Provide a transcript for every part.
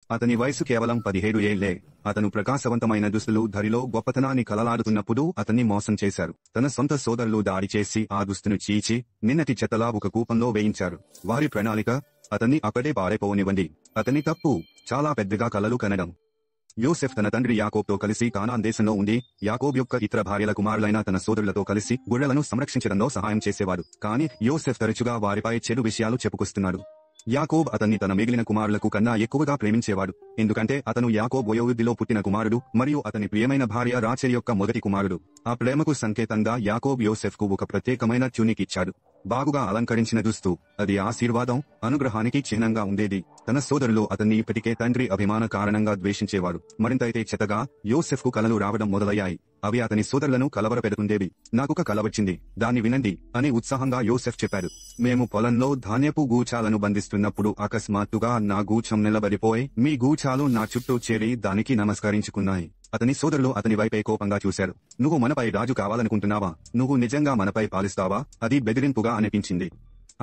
అతని వయసు కేవలం 17 ఏళ్లే. అతను ప్రకాశవంతమైన దుస్తులు ధరిలో గొప్పతనాన్ని కలలాడుతున్నప్పుడు అతన్ని మోసం చేశారు. తన సొంత సోదరులు దాడి చేసి ఆ దుస్తును చీచి నిన్నటి చెత్తలా ఒక కూపంలో వేయించారు. వారి ప్రణాళిక, అతన్ని అక్కడే పారైపోనివ్వండి. అతని తప్పు చాలా పెద్దగా కలలు కనడం. యోసెఫ్ తన తండ్రి యాకోబుతో కలిసి కానాన్ దేశంలో ఉండి, యాకోబు యొక్క ఇతర భార్యల కుమారులైన తన సోదరులతో కలిసి గొర్రెలను సంరక్షించడంలో సహాయం చేసేవాడు. కానీ యోసెఫ్ తరచుగా వారిపై చెడు విషయాలు చెప్పుకొస్తున్నాడు. యాకోబు అతన్ని తన మిగిలిన కుమారులకు కన్నా ఎక్కువగా ప్రేమించేవాడు, ఎందుకంటే అతను యాకోబు వయోవృద్ధిలో పుట్టిన కుమారుడు మరియు అతని ప్రియమైన భార్య రాచెల్ యొక్క మొదటి కుమారుడు. ఆ ప్రేమకు సంకేతంగా యాకోబు యోసెఫ్కు ఒక ప్రత్యేకమైన ట్యూనిక్ ఇచ్చాడు, బాగుగా అలంకరించిన దుస్తు. అది ఆశీర్వాదం, అనుగ్రహానికి చిహ్నంగా ఉండేది. తన సోదరులు అతన్ని ఇప్పటికే తండ్రి అభిమాన కారణంగా ద్వేషించేవాడు. మరింతైతే చెత్తగా యోసెఫ్కు కలలు రావడం మొదలయ్యాయి. అవి అతని సోదరులను కలవరపెడుతుండేవి. నాకొక కల వచ్చింది, దాన్ని వినండి అని ఉత్సాహంగా యోసెఫ్ చెప్పాడు. మేము పొలంలో ధాన్యపు గూచాలను బంధిస్తున్నప్పుడు అకస్మాత్తుగా నా గూచం నిలబడిపోయి మీ గూచాలు నా చుట్టూ చేరి దానికి నమస్కరించుకున్నాయి. అతని సోదరులు అతని వైపే కోపంగా చూశారు. నువ్వు మనపై రాజు కావాలనుకుంటున్నావా? నువ్వు నిజంగా మనపై పాలిస్తావా? అది బెదిరింపుగా అనిపించింది.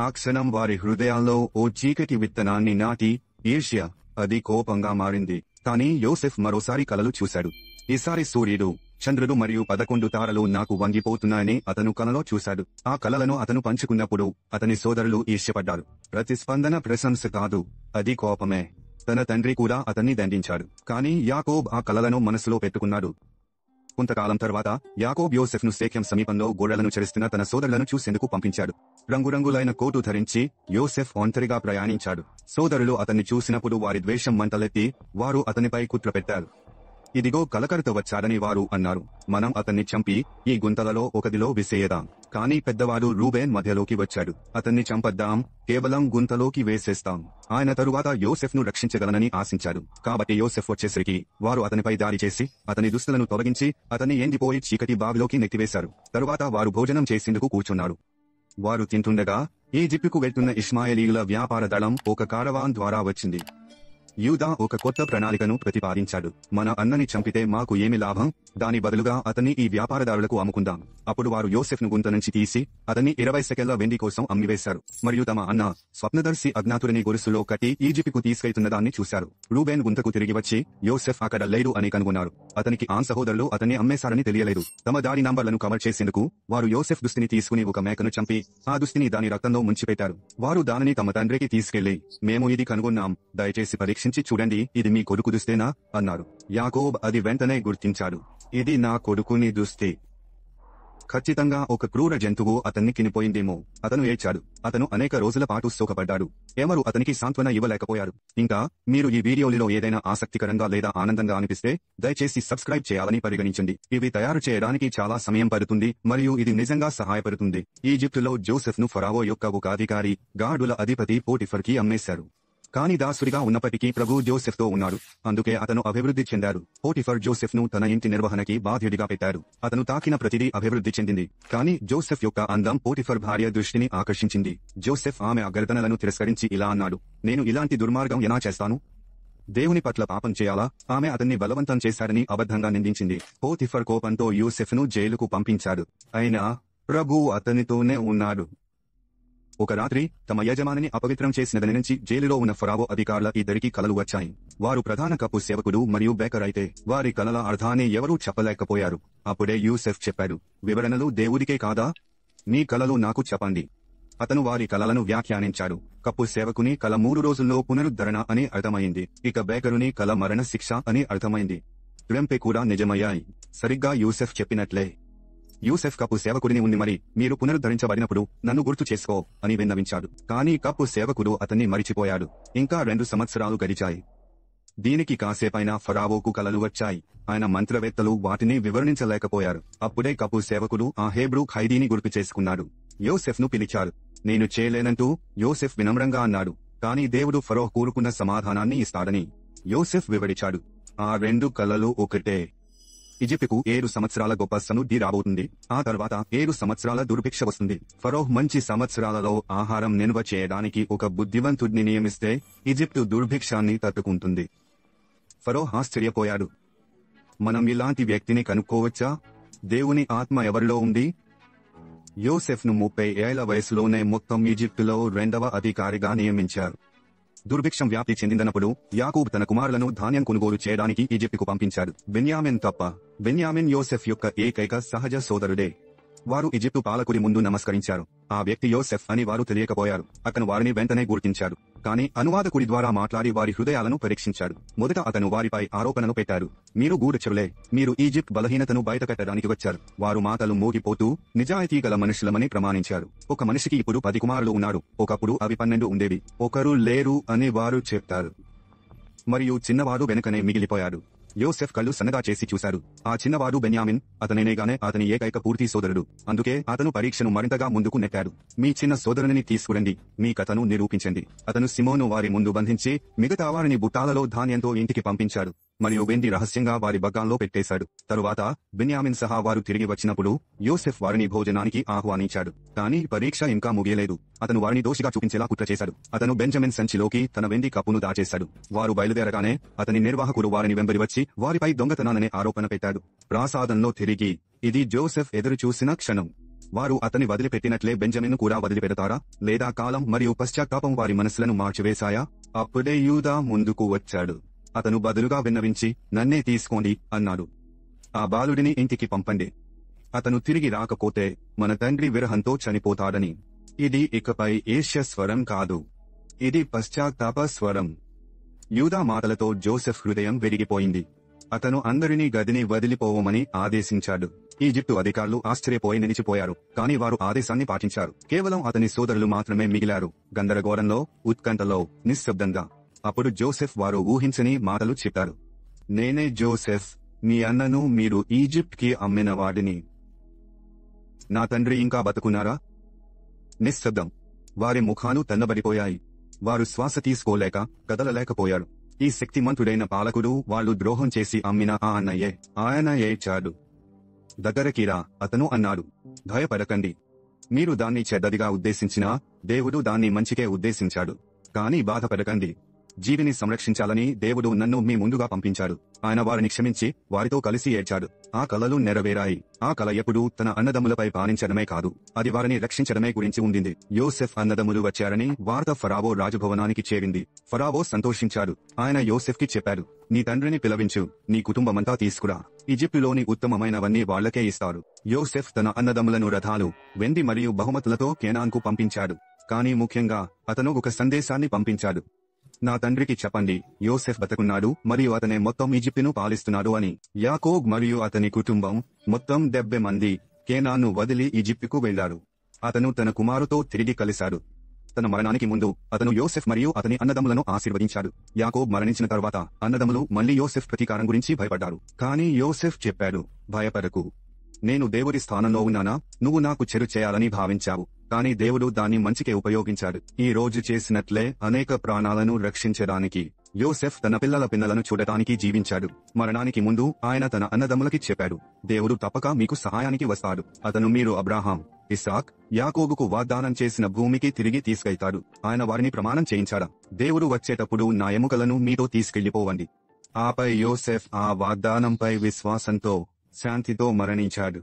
ఆ క్షణం వారి హృదయాల్లో ఓ చీకటి విత్తనాన్ని నాటి ఈర్ష్య, అది కోపంగా మారింది. కానీ యోసెఫ్ మరోసారి కలలు చూశాడు. ఈసారి సూర్యుడు, చంద్రుడు మరియు 11 తారలు నాకు వంగిపోతున్నాయని అతను కలలో చూశాడు. ఆ కలలను అతను పంచుకున్నప్పుడు అతని సోదరులు ఈర్ష్యపడ్డారు. ప్రతిస్పందన ప్రశంస కాదు, అది కోపమే. తన తండ్రి కూడా అతన్ని దండించాడు. కానీ యాకోబు ఆ కలలను మనసులో పెట్టుకున్నాడు. కొంతకాలం తర్వాత యాకోబు యోసెఫ్ను షేకెం సమీపంలో గొర్రెలను చెరుస్తున్న తన సోదరులను చూసేందుకు పంపించాడు. రంగురంగులైన కోటు ధరించి యోసెఫ్ ఒంటరిగా ప్రయాణించాడు. సోదరులు అతన్ని చూసినప్పుడు వారి ద్వేషం మంటలెత్తి వారు అతనిపై కుట్ర పెట్టారు. ఇదిగో కలకరత వచ్చాడని వారు అన్నారు. మనం అతన్ని చంపి ఈ గుంతలలో ఒకదిలో విసేయదాం. కానీ పెద్దవాడు రూబేన్ మధ్యలోకి వచ్చాడు. అతన్ని చంపద్దాం, కేవలం గుంతలోకి వేసేస్తాం. ఆయన తరువాత యోసెఫ్ను రక్షించగలనని ఆశించాడు. కాబట్టి యోసెఫ్ వచ్చేసరికి వారు అతనిపై దాడి చేసి అతని దుస్తులను తొలగించి అతన్ని ఎండిపోయి చీకటి బావిలోకి నెట్టివేశారు. తరువాత వారు భోజనం చేసేందుకు కూర్చున్నారు. వారు తింటుండగా ఈజిప్టుకు వెళ్తున్న ఇష్మాయేలీయుల వ్యాపార దళం ఒక కారవాన్ ద్వారా వచ్చింది. యూదా ఒక కొత్త ప్రణాళికను ప్రతిపాదించాడు. మన అన్నని చంపితే మాకు ఏమి లాభం? దాని బదులుగా అతన్ని ఈ వ్యాపారదారులకు అమ్ముకుందాం. అప్పుడు వారు యోసెఫ్ను గుంత నుంచి తీసి అతన్ని 20 షెకెళ్ల వెండి కోసం అమ్మివేశారు. మరియు తమ అన్న స్వప్నదర్శి అజ్ఞాతుడిని గొలుసులో కట్టి ఈజిప్టుకు తీసుకెళ్తున్నదాన్ని చూశారు. రూబేన్ గుంతకు తిరిగి వచ్చి యోసెఫ్ అక్కడ లేడు అని కనుగొన్నారు. అతనికి ఆన్ సహోదరులు అతన్ని అమ్మేశారని తెలియలేదు. తమ దాడి నంబర్లను కవర్ చేసేందుకు వారు యోసెఫ్ దుస్తిని తీసుకుని ఒక మేకను చంపి ఆ దుస్తిని దాని రక్తంలో ముంచిపెట్టారు. వారు దానిని తమ తండ్రికి తీసుకెళ్లి, మేము ఇది కనుగొన్నాం, దయచేసి పరీక్షించి చూడండి, ఇది మీ కొడుకు దుస్తేనా అన్నారు. యాకోబు అది వెంటనే గుర్తించాడు. ఇది నా కొడుకుని దుస్తే. ఖచ్చితంగా ఒక క్రూర జంతువు అతన్ని కినిపోయిందేమో. అతను ఏడ్చాడు. అతను అనేక రోజుల పాటు శోకపడ్డాడు. ఎవరు అతనికి సాంత్వన ఇవ్వలేకపోయారు. ఇంకా మీరు ఈ వీడియోలో ఏదైనా ఆసక్తికరంగా లేదా ఆనందంగా అనిపిస్తే దయచేసి సబ్స్క్రైబ్ చేయాలని పరిగణించండి. ఇవి తయారు చేయడానికి చాలా సమయం పడుతుంది మరియు ఇది నిజంగా సహాయపడుతుంది. ఈజిప్టులో జోసెఫ్ను ఫరావో యొక్క ఒక అధికారి, గార్డుల అధిపతి పోటిఫర్కి అమ్మేశారు. కానీ దాసుడిగా ఉన్నప్పటికీ ప్రభు జోసెఫ్తో ఉన్నాడు. అందుకే అతను అభివృద్ధి చెందాడు. పోటిఫర్ జోసెఫ్ను తన ఇంటి నిర్వహణకి బాధ్యుడిగా పెట్టారు. అతను తాకిన ప్రతిదీ అభివృద్ధి చెందింది. కానీ జోసెఫ్ యొక్క అందం పోటిఫర్ భార్య దృష్టిని ఆకర్షించింది. జోసెఫ్ ఆమె అభ్యర్థనలను తిరస్కరించి ఇలా అన్నాడు, నేను ఇలాంటి దుర్మార్గం ఎలా చేస్తాను? దేవుని పట్ల పాపం చేయాలా? ఆమె అతన్ని బలవంతం చేశాడని అబద్ధంగా నిందించింది. పోటిఫర్ కోపంతో యూసెఫ్ను జైలుకు పంపించాడు. అయినా ప్రభు అతనితోనే ఉన్నాడు. ఒక రాత్రి తమ యజమానిని అపవిత్రం చేసినదని నుంచి జైలులో ఉన్న ఫరావో అధికారుల ఇద్దరికి కలలు వచ్చాయి. వారు ప్రధాన కప్పు సేవకుడు మరియు బేకర్ అయితే వారి కలల అర్థాన్ని ఎవరూ చెప్పలేకపోయారు. అప్పుడే యూసెఫ్ చెప్పాడు, వివరణలు దేవుడికే కాదా? మీ కలలు నాకు చెప్పండి. అతను వారి కలలను వ్యాఖ్యానించాడు. కప్పు సేవకుని కల 3 రోజుల్లో పునరుద్ధరణ అని అర్థమైంది. ఇక బేకరుని కల మరణ శిక్ష అని అర్థమైంది. రెంపే కూడా నిజమయ్యాయి. సరిగ్గా యూసెఫ్ చెప్పినట్లే. యూసెఫ్ కప్పు సేవకుడిని ఉంది, మరి మీరు పునరుద్ధరించబడినప్పుడు నన్ను గుర్తు చేసుకో అని విన్నవించాడు. కానీ కప్పు సేవకుడు అతన్ని మరిచిపోయాడు. ఇంకా 2 సంవత్సరాలు గడిచాయి. దీనికి కాసేపైనా ఫరావోకు కలలు వచ్చాయి. ఆయన మంత్రవేత్తలు వాటిని వివరించలేకపోయారు. అప్పుడే కప్పు సేవకుడు ఆ హెబ్రూ ఖైదీని గుర్తు చేసుకున్నాడు. యోసెఫ్ను పిలిచాడు. నేను చేయలేనంటూ యోసెఫ్ వినమ్రంగా అన్నాడు. కానీ దేవుడు ఫరో కోరుకున్న సమాధానాన్ని ఇస్తాడని యోసెఫ్ వివరించాడు. ఆ 2 కలలు ఒకటే. ఈజిప్టుకు 7 సంవత్సరాల గొప్ప సమృద్ధి రాబోతుంది. ఆ తర్వాత 7 సంవత్సరాల దుర్భిక్ష వస్తుంది. ఫరో మంచి సంవత్సరాలలో ఆహారం నిల్వ చేయడానికి ఒక బుద్ధివంతుడిని నియమిస్తే ఈజిప్టు దుర్భిక్షాన్ని తట్టుకుంటుంది. ఫరో ఆశ్చర్యపోయాడు. మనం ఇలాంటి వ్యక్తిని కనుక్కోవచ్చా? దేవుని ఆత్మ ఎవరిలో ఉంది? యోసెఫ్ను 30 ఏళ్ల వయసులోనే మొత్తం ఈజిప్టులో 2వ అధికారిగా నియమించారు. దుర్భిక్షం వ్యాప్తి చెందిందన్నప్పుడు యాకోబు తన కుమారులను ధాన్యం కొనుగోలు చేయడానికి ఈజిప్టుకు పంపించాడు. బెన్యామిన్ తప్ప. బెన్యామిన్ యోసెఫ్ యొక్క ఏకైక సహజ సోదరుడే. వారు ఈజిప్టు పాలకుడి ముందు నమస్కరించారు. ఆ వ్యక్తి యోసెఫ్ అని వారు తెలియకపోయారు. అతను వారిని వెంటనే గుర్తించాడు. కానీ అనువాదకుడి ద్వారా మాట్లాడి వారి హృదయాలను పరీక్షించాడు. మొదట అతను వారిపై ఆరోపణలు పెట్టారు. మీరు గూఢచరులే. మీరు ఈజిప్ట్ బలహీనతను బయటపెట్టడానికి వచ్చారు. వారు మాటలు మోగిపోతూ నిజాయితీ గల మనుషులమని ప్రమాణించారు. ఒక మనిషికి ఇప్పుడు 10 కుమారులు ఉన్నారు. ఒకప్పుడు అవి 12 ఉండేవి. ఒకరు లేరు అని వారు చెప్తారు. మరియు చిన్నవాడు వెనుకనే మిగిలిపోయాడు. యోసెఫ్ కళ్ళు సన్నగా చేసి చూశాడు. ఆ చిన్నవాడు బెన్యామిన్. అతనేగానే అతని ఏకైక పూర్తి సోదరుడు. అందుకే అతను పరీక్షను మరింతగా ముందుకు నెట్టాడు. మీ చిన్న సోదరుని తీసుకురండి. మీ కథను నిరూపించండి. అతను సిమోను వారి ముందు బంధించి మిగతా వారిని బుట్టాలలో ధాన్యంతో ఇంటికి పంపించాడు. మరియు వెండి రహస్యంగా వారి బగ్గాల్లో పెట్టేశాడు. తరువాత బెన్యామిన్ సహా వారు తిరిగి వచ్చినప్పుడు యోసెఫ్ వారిని భోజనానికి ఆహ్వానించాడు. కానీ పరీక్ష ఇంకా ముగియలేదు. అతను వారిని దోషిగా చూపించేలా కుట్ర చేశాడు. అతను బెంజమిన్ సంచిలోకి తన వెండి కప్పును దాచేశాడు. వారు బయలుదేరగానే అతని నిర్వాహకుడు వారిని వెంబడి వచ్చి వారిపై దొంగతనాలనే ఆరోపణ పెట్టాడు. ప్రాసాదంలో తిరిగి ఇది జోసెఫ్ ఎదురు చూసిన క్షణం. వారు అతని వదిలిపెట్టినట్లే బెంజమిన్ కూడా వదిలిపెడతారా? లేదా కాలం మరియు పశ్చాత్తాపం వారి మనసులను మార్చివేశాయా? అప్పుడే యూదా ముందుకు వచ్చాడు. అతను బదులుగా విన్నవించి, నన్నే తీసుకోండి అన్నాడు. ఆ బాలుడిని ఇంటికి పంపండి. అతను తిరిగి రాకపోతే మన తండ్రి విరహంతో చనిపోతాడని. ఇది ఇకపై ఈర్ష్య స్వరం కాదు. ఇది పశ్చాత్తాప స్వరం. యూదా మాటలతో జోసెఫ్ హృదయం విరిగిపోయింది. అతను అందరినీ గదిని వదిలిపోవమని ఆదేశించాడు. ఈజిప్టు అధికారులు ఆశ్చర్యపోయి నిలిచిపోయారు. కాని వారు ఆదేశాన్ని పాటించారు. కేవలం అతని సోదరులు మాత్రమే మిగిలారు. గందరగోళంలో, ఉత్కంఠలో, నిశ్శబ్దంగా. అప్పుడు జోసెఫ్ వారు ఊహించని మాటలు చెప్పారు. నేనే జోసెఫ్, మీ అన్నను మీరు ఈజిప్ట్కి అమ్మిన వాడిని. నా తండ్రి ఇంకా బతుకున్నారా? నిశ్శబ్దం. వారి ముఖాలు తెల్లబడిపోయాయి. వారు శ్వాస తీసుకోలేక కదలలేకపోయారు. ఈ శక్తిమంతుడైన పాలకుడు వాళ్ళు ద్రోహం చేసి అమ్మిన ఆ అన్నయ్యే. ఆయన ఏడ్చాడు. దగ్గరకి రా, అతను అన్నాడు. భయపడకండి. మీరు దాన్ని చెడ్డదిగా ఉద్దేశించినా దేవుడు దాన్ని మంచికే ఉద్దేశించాడు. కానీ బాధపడకండి. జీవిని సంరక్షించాలని దేవుడు నన్ను మీ ముందుగా పంపించాడు. ఆయన వారిని క్షమించి వారితో కలిసి ఏడ్చాడు. ఆ కలలు నెరవేరాయి. ఆ కల ఎప్పుడూ తన అన్నదమ్ములపై పాలించడమే కాదు, అది వారిని రక్షించడమే గురించి ఉండింది. యోసెఫ్ అన్నదమ్ములు వచ్చారని వార్త ఫరావో రాజభవనానికి చేరింది. ఫరావో సంతోషించాడు. ఆయన యోసెఫ్కి చెప్పాడు, నీ తండ్రిని పిలవించు, నీ కుటుంబమంతా తీసుకురా. ఈజిప్టులోని ఉత్తమమైనవన్నీ వాళ్లకే ఇస్తారు. యోసెఫ్ తన అన్నదమ్ములను రథాలు, వెండి మరియు బహుమతులతో కేనాన్కు పంపించాడు. కానీ ముఖ్యంగా అతను ఒక సందేశాన్ని పంపించాడు. నా తండ్రికి చెప్పండి, యోసెఫ్ బతుకున్నాడు మరియు అతనే మొత్తం ఈజిప్టును పాలిస్తున్నాడు అని. యాకోబ్ మరియు అతని కుటుంబం మొత్తం 70 మంది కేనాను వదిలి ఈజిప్టుకు వెళ్లారు. అతను తన కుమారుతో తిరిగి కలిశాడు. తన మరణానికి ముందు అతను యోసెఫ్ మరియు అతని అన్నదమ్ములను ఆశీర్వదించాడు. యాకోబ్ మరణించిన తర్వాత అన్నదమ్ములు మళ్లీ యోసెఫ్ ప్రతీకారం గురించి భయపడ్డారు. కానీ యోసెఫ్ చెప్పాడు, భయపడకు. నేను దేవుడి స్థానంలో ఉన్నానా? నువ్వు నాకు చెడు చేయాలని భావించావు, కానీ దేవుడు దాన్ని మంచికే ఉపయోగించాడు. ఈ రోజు చేసినట్లే అనేక ప్రాణాలను రక్షించడానికి యోసెఫ్ తన పిల్లలను చూడటానికి జీవించాడు. మరణానికి ముందు ఆయన తన అన్నదమ్ములకి చెప్పాడు, దేవుడు తప్పక మీకు సహాయానికి వస్తాడు. అతను మీరు అబ్రాహాం, ఇస్సాక్, యాకోబుకు వాగ్దానం చేసిన భూమికి తిరిగి తీసుకెళ్తాడు. ఆయన వారిని ప్రమాణం చేయించాడా? దేవుడు వచ్చేటప్పుడు నా ఎముకలను మీతో తీసుకెళ్లిపోవండి. ఆపై యోసెఫ్ ఆ వాగ్దానంపై విశ్వాసంతో శాంతితో మరణించాడు.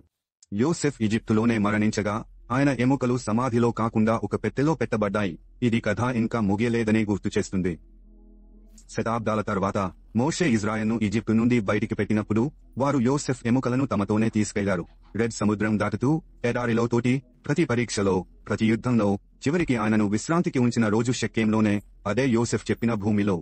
యోసెఫ్ ఈజిప్టులోనే మరణించగా ఆయన ఎముకలు సమాధిలో కాకుండా ఒక పెట్టెలో పెట్టబడ్డాయి. ఇది కథ ఇంకా ముగియలేదని గుర్తు చేస్తుంది. శతాబ్దాల తర్వాత మోషే ఇజ్రాయెల్ను ఈజిప్టు నుండి బయటికి పెట్టినప్పుడు వారు యోసెఫ్ ఎముకలను తమతోనే తీసుకెళ్లారు. రెడ్ సముద్రం దాటుతూ, ఎడారిలో తోటి, ప్రతి పరీక్షలో, ప్రతి యుద్ధంలో, చివరికి ఆయనను విశ్రాంతికి ఉంచిన రోజు షెక్కెంలోనే, అదే యోసెఫ్ చెప్పిన భూమిలో.